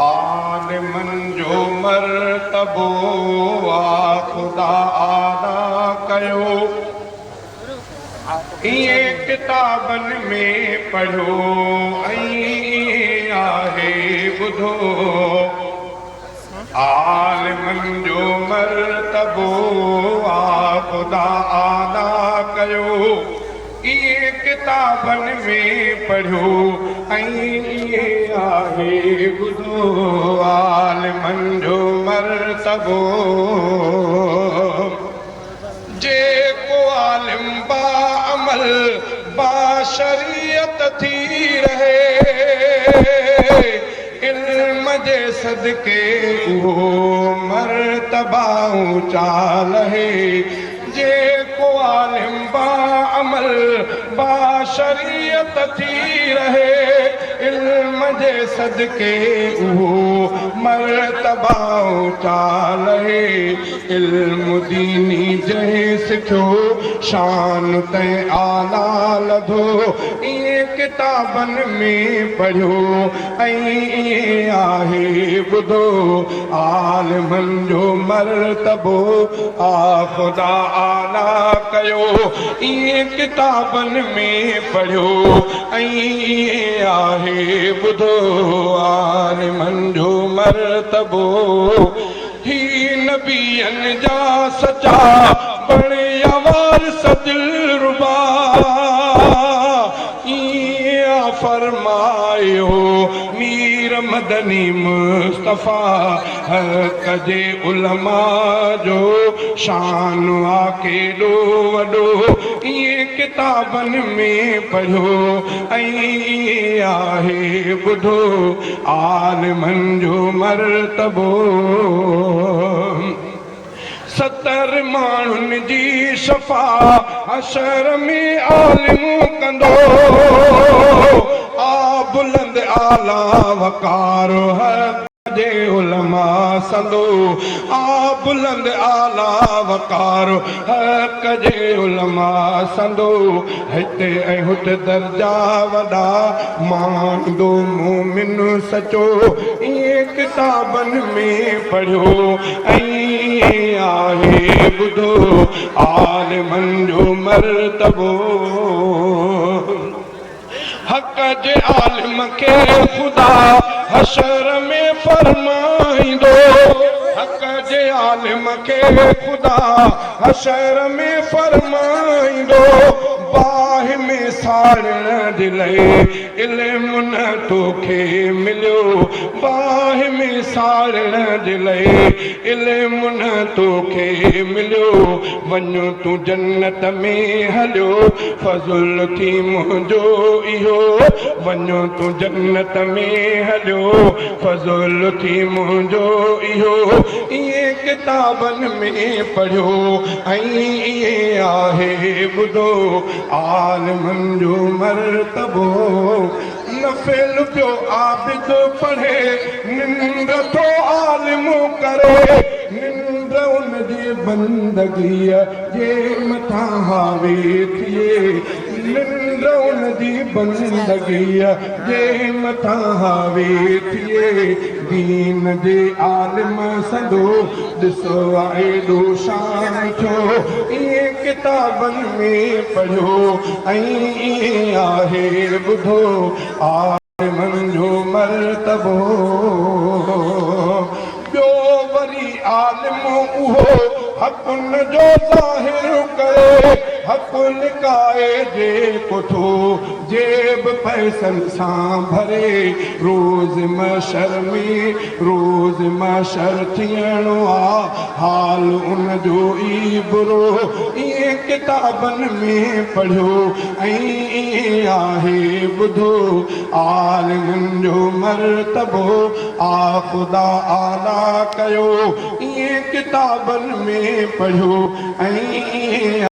आलिमन जो मर्तबो ख़ुदा आला कयो इए किताबनि में पढ़ो ऐं आहे ॿुधो। आलिमन जो मर्तबो ख़ुदा आला कयो इए किताबनि में पढ़ो ऐं आहे ॿुधो। आलिमन जो मर्तबो जेको आलिम बाअमल बाशरीयत थी रहे इल्म जे सदके उहो मर्तबा ऊंचा लहे। जेको आलिम बाअमल बाशरीयत थी रहे इल्म जे सदके उहो मर्तबा ऊंचा लहे। इल्म दीनी जंहिं सिखियो शान तंहिं आला लधो इए किताबनि में पढ़ियो ऐं आहे ॿुधो। आलिमन जो मर्तबो ख़ुदा आला कयो इए किताबनि में पढ़ियो ऐं आहे ॿुधो। आलिमन जो मर्तबो ही नबियन जा सचा बणिया वारिस दिलरुबा इया फरमायो मीर मदनी मुस्तफा हक़ जे उलमा जो शान आ केॾो वॾो इए किताबनि में पढ़ो ऐं आहे ॿुधो। आलिमन जो मर्तबो 70 माण्हुनि जी शफ़ा हशर में आलिम कंदो आ बुलंद आला वकारो हक़ जे उलमा संदो आ बुलंद आला वकारो हक़ जे उलमा संदो। हिते ऐं हुते दर्जा वॾा मांदो मोमिन सचो इए किताबनि में पढ़ियो ऐं आहे ॿुधो। आलिमन जो मर्तबो हक़ जे आलिम खे ख़ुदा हशर में फरमाईंदो। हक़ जे आलिम खे ख़ुदा हशर में फरमाईंदो। बाहि में साड़ण जे लाइ इल्मु न तोखे मिलियो। बाहि में साड़ण जे लाइ इल्मु न तोखे मिलियो। वञो तूं जन्नत में हलियो फज़ुल थी मुंहिंजो इहो। वञो तूं जन्नत में हलियो फज़ुल थी मुंहिंजो इहो। इए किताबनि में पढ़ियो ऐं इए आहे ॿुधो। आलिमन जो मर्तबो नफ़िल पियो आबिद पढ़े निंड थो आलिम करे। निंड उनजी बंदगीअ जे मथां हावी थिए। निंड उनजी बंदगीअ जे मथां हावी थिए। दीन जे आलिम संदो ॾिसो आहे एॾो शान छो इए किताबनि में पढ़ियो ऐं आहे ॿुधो। आलिमन जो मर्तबो ॿियो वरी आलिम उहो हक़ुन जो ज़ाहिर करे। हक़ लिकाए जेको थो जेब पैसनि सां भरे। रोज़ मशर में रोज़ मशर थियणो आ हाल उनजो ई बुरो इए किताबनि में पढ़ियो ऐं आहे ॿुधो। आलिमन जो मर्तबो ख़ुदा आला कयो इए किताबनि में पढ़ियो ऐं